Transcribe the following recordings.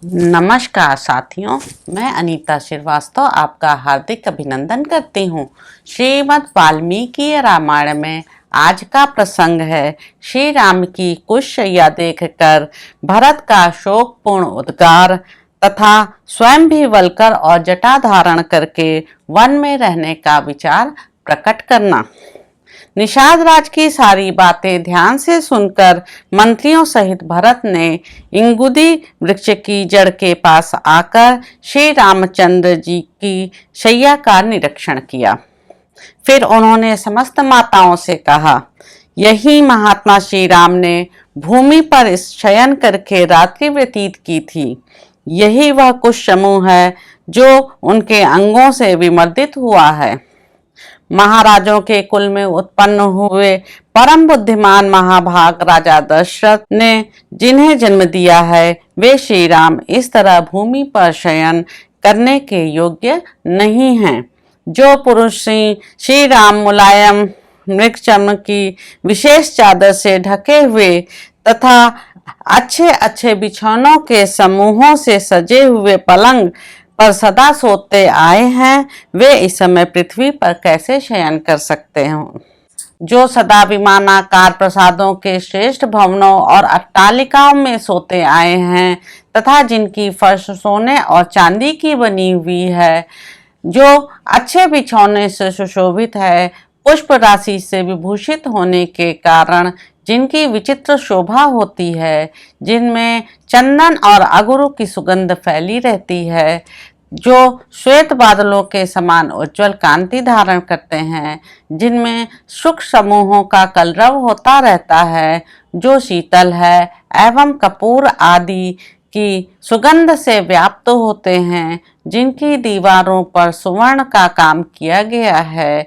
नमस्कार साथियों, मैं अनीता श्रीवास्तव आपका हार्दिक अभिनंदन करती हूँ। श्रीमद् वाल्मीकि रामायण में आज का प्रसंग है श्री राम की कुशैया देखकर भरत का शोकपूर्ण उद्गार तथा स्वयं भी वल्कर और जटा धारण करके वन में रहने का विचार प्रकट करना। निषाद राज की सारी बातें ध्यान से सुनकर मंत्रियों सहित भरत ने इंगुदी वृक्ष की जड़ के पास आकर श्री रामचंद्र जी की शैया का निरीक्षण किया। फिर उन्होंने समस्त माताओं से कहा, यही महात्मा श्री राम ने भूमि पर शयन करके रात्रि व्यतीत की थी। यही वह कुश समूह है जो उनके अंगों से विमर्दित हुआ है। महाराजों के कुल में उत्पन्न हुए परम बुद्धिमान महाभाग राजा दशरथ ने जिन्हें जन्म दिया है, वे श्री राम इस तरह भूमि पर शयन करने के योग्य नहीं हैं। जो पुरुष श्री राम मुलायम मृगचर्म की विशेष चादर से ढके हुए तथा अच्छे अच्छे बिछौनों के समूहों से सजे हुए पलंग पर सदा सोते आए हैं, वे इस समय पृथ्वी पर कैसे शयन कर सकते हैं। जो सदा विमानाकार प्रसादों के श्रेष्ठ भवनों और अट्टालिकाओं में सोते आए हैं तथा जिनकी फर्श सोने और चांदी की बनी हुई है, जो अच्छे बिछौने से सुशोभित है, पुष्प राशि से विभूषित होने के कारण जिनकी विचित्र शोभा होती है, जिनमें चंदन और अगुरु की सुगंध फैली रहती है, जो श्वेत बादलों के समान उज्जवल कांति धारण करते हैं, जिनमें सुख समूहों का कलरव होता रहता है, जो शीतल है एवं कपूर आदि की सुगंध से व्याप्त होते हैं, जिनकी दीवारों पर सुवर्ण का काम किया गया है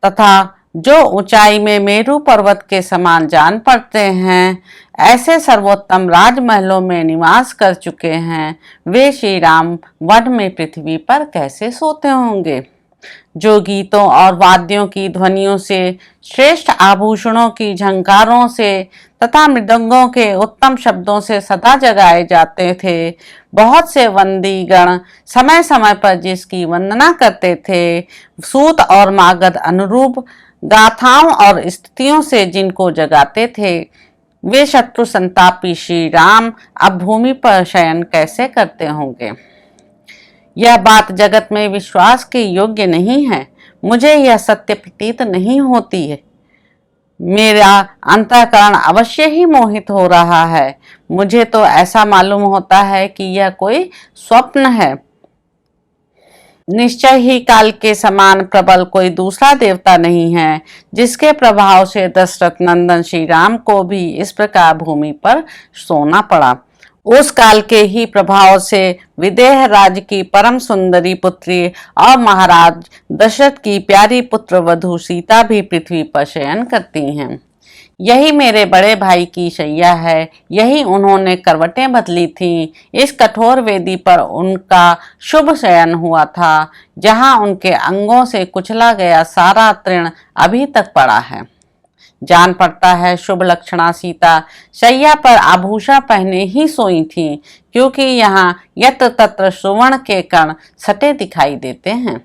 तथा जो ऊंचाई में मेरू पर्वत के समान जान पड़ते हैं, ऐसे सर्वोत्तम राजमहलों में निवास कर चुके हैं, वे श्री राम वन में पृथ्वी पर कैसे सोते होंगे। जो गीतों और वाद्यों की ध्वनियों से, श्रेष्ठ आभूषणों की झंकारों से तथा मृदंगों के उत्तम शब्दों से सदा जगाए जाते थे, बहुत से वंदीगण समय समय पर जिसकी वंदना करते थे, सूत और मागध अनुरूप गाथाओं और स्तुतियों से जिनको जगाते थे, वे शत्रु संतापी श्री राम अब भूमि पर शयन कैसे करते होंगे। यह बात जगत में विश्वास के योग्य नहीं है। मुझे यह सत्य प्रतीत नहीं होती है। मेरा अंतःकरण अवश्य ही मोहित हो रहा है। मुझे तो ऐसा मालूम होता है कि यह कोई स्वप्न है। निश्चय ही काल के समान प्रबल कोई दूसरा देवता नहीं है, जिसके प्रभाव से दशरथ नंदन श्री राम को भी इस प्रकार भूमि पर सोना पड़ा। उस काल के ही प्रभाव से विदेह राज की परम सुंदरी पुत्री और महाराज दशरथ की प्यारी पुत्र वधू सीता भी पृथ्वी पर शयन करती हैं। यही मेरे बड़े भाई की शैया है, यही उन्होंने करवटें बदली थीं। इस कठोर वेदी पर उनका शुभ शयन हुआ था, जहां उनके अंगों से कुचला गया सारा तृण अभी तक पड़ा है। जान पड़ता है शुभ लक्षणा सीता शैया पर आभूषण पहने ही सोई थी, क्योंकि यहाँ यत्र तत्र सुवर्ण के कण सटे दिखाई देते हैं।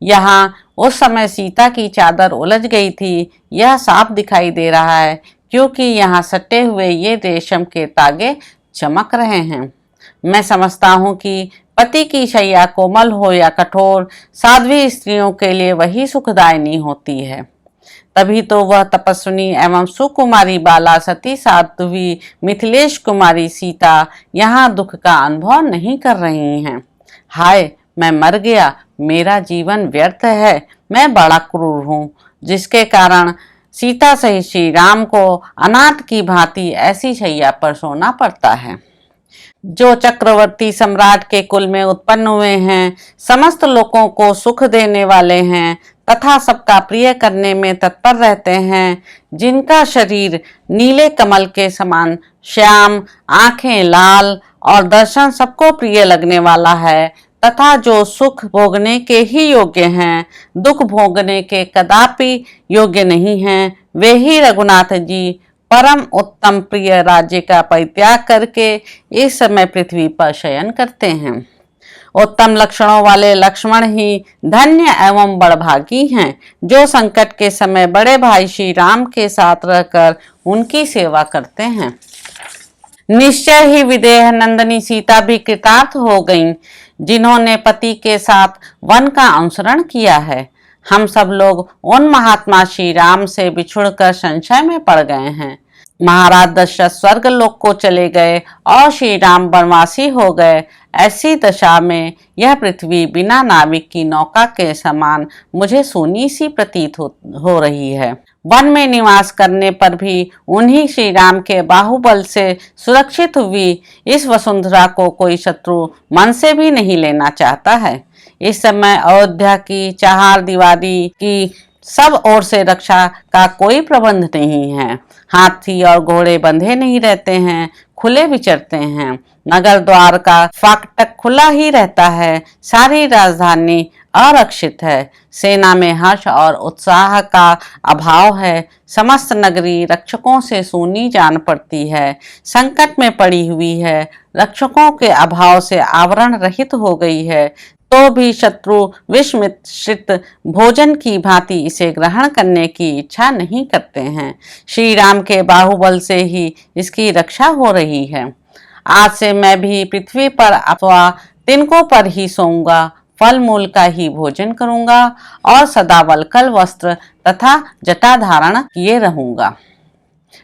यहाँ उस समय सीता की चादर उलझ गई थी, यह साफ दिखाई दे रहा है, क्योंकि यहाँ सटे हुए ये रेशम के तागे चमक रहे हैं। मैं समझता हूँ कि पति की शैया कोमल हो या कठोर, साध्वी स्त्रियों के लिए वही सुखदायिनी होती है। तभी तो वह तपस्विनी एवं सुकुमारी बाला सती साध्वी मिथिलेश कुमारी सीता यहाँ दुख का अनुभव नहीं कर रही हैं। हाय, मैं मर गया, मेरा जीवन व्यर्थ है, मैं बड़ा क्रूर हूँ, जिसके कारण सीता सहित श्री राम को अनाथ की भांति ऐसी शैया पर सोना पड़ता है। जो चक्रवर्ती सम्राट के कुल में उत्पन्न हुए हैं, समस्त लोगों को सुख देने वाले हैं तथा सबका प्रिय करने में तत्पर रहते हैं, जिनका शरीर नीले कमल के समान श्याम, आंखें लाल और दर्शन सबको प्रिय लगने वाला है तथा जो सुख भोगने के ही योग्य हैं, दुख भोगने के कदापि योग्य नहीं हैं, वे ही रघुनाथ जी परम उत्तम प्रिय राज्य का परित्याग करके इस समय पृथ्वी पर शयन करते हैं। उत्तम लक्षणों वाले लक्ष्मण ही धन्य एवं बड़भागी हैं, जो संकट के समय बड़े भाई श्री राम के साथ रहकर उनकी सेवा करते हैं। निश्चय ही विदेह नंदनी सीता भी कृतार्थ हो गईं, जिन्होंने पति के साथ वन का अनुसरण किया है। हम सब लोग उन महात्मा श्री राम से बिछुड़कर संशय में पड़ गए हैं। महाराज दशरथ स्वर्ग लोक को चले गए और श्री राम वनवासी हो गए। ऐसी दशा में यह पृथ्वी बिना नाविक की नौका के समान मुझे सूनी सी प्रतीत हो रही है। वन में निवास करने पर भी उन्हीं श्री राम के बाहुबल से सुरक्षित हुई इस वसुंधरा को कोई शत्रु मन से भी नहीं लेना चाहता है। इस समय अयोध्या की चार दीवारी की सब ओर से रक्षा का कोई प्रबंध नहीं है। हाथी और घोड़े बंधे नहीं रहते हैं, खुले विचरते हैं। नगर द्वार का फाटक खुला ही रहता है। सारी राजधानी अरक्षित है। सेना में हर्ष और उत्साह का अभाव है। समस्त नगरी रक्षकों से सूनी जान पड़ती है, संकट में पड़ी हुई है, रक्षकों के अभाव से आवरण रहित हो गई है। तो भी शत्रु विषमिश्रित भोजन की भांति इसे ग्रहण करने की इच्छा नहीं करते हैं। श्री राम के बाहुबल से ही इसकी रक्षा हो रही है। आज से मैं भी पृथ्वी पर अथवा तिनकों पर ही सोऊंगा, फल मूल का ही भोजन करूंगा और सदा वल्कल वस्त्र तथा जटा धारण किए रहूंगा।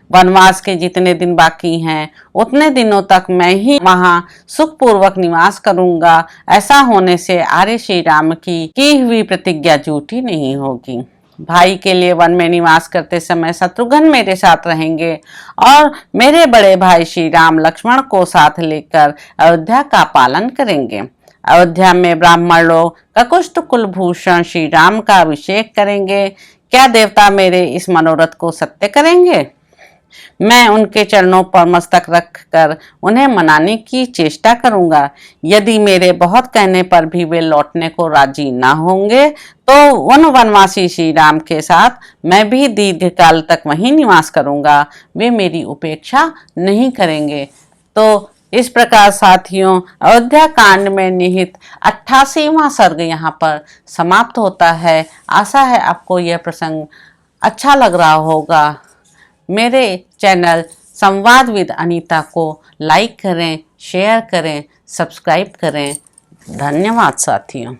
वनवास के जितने दिन बाकी हैं उतने दिनों तक मैं ही वहां सुखपूर्वक निवास करूंगा। ऐसा होने से आर्य श्री राम की हुई प्रतिज्ञा झूठी नहीं होगी। भाई के लिए वन में निवास करते समय शत्रुघ्न मेरे साथ रहेंगे और मेरे बड़े भाई श्री राम लक्ष्मण को साथ लेकर अयोध्या का पालन करेंगे। अयोध्या में ब्राह्मण लोग ककुष्ट कुलभूषण श्री राम का अभिषेक करेंगे। क्या देवता मेरे इस मनोरथ को सत्य करेंगे? मैं उनके चरणों पर मस्तक रखकर उन्हें मनाने की चेष्टा करूंगा। यदि मेरे बहुत कहने पर भी वे लौटने को राजी ना होंगे तो उन वनवासी श्री राम के साथ मैं भी दीर्घकाल तक वहीं निवास करूंगा। वे मेरी उपेक्षा नहीं करेंगे। तो इस प्रकार साथियों, अयोध्या कांड में निहित 88वां सर्ग यहाँ पर समाप्त होता है। आशा है आपको यह प्रसंग अच्छा लग रहा होगा। मेरे चैनल संवाद विद अनीता को लाइक करें, शेयर करें, सब्सक्राइब करें। धन्यवाद साथियों।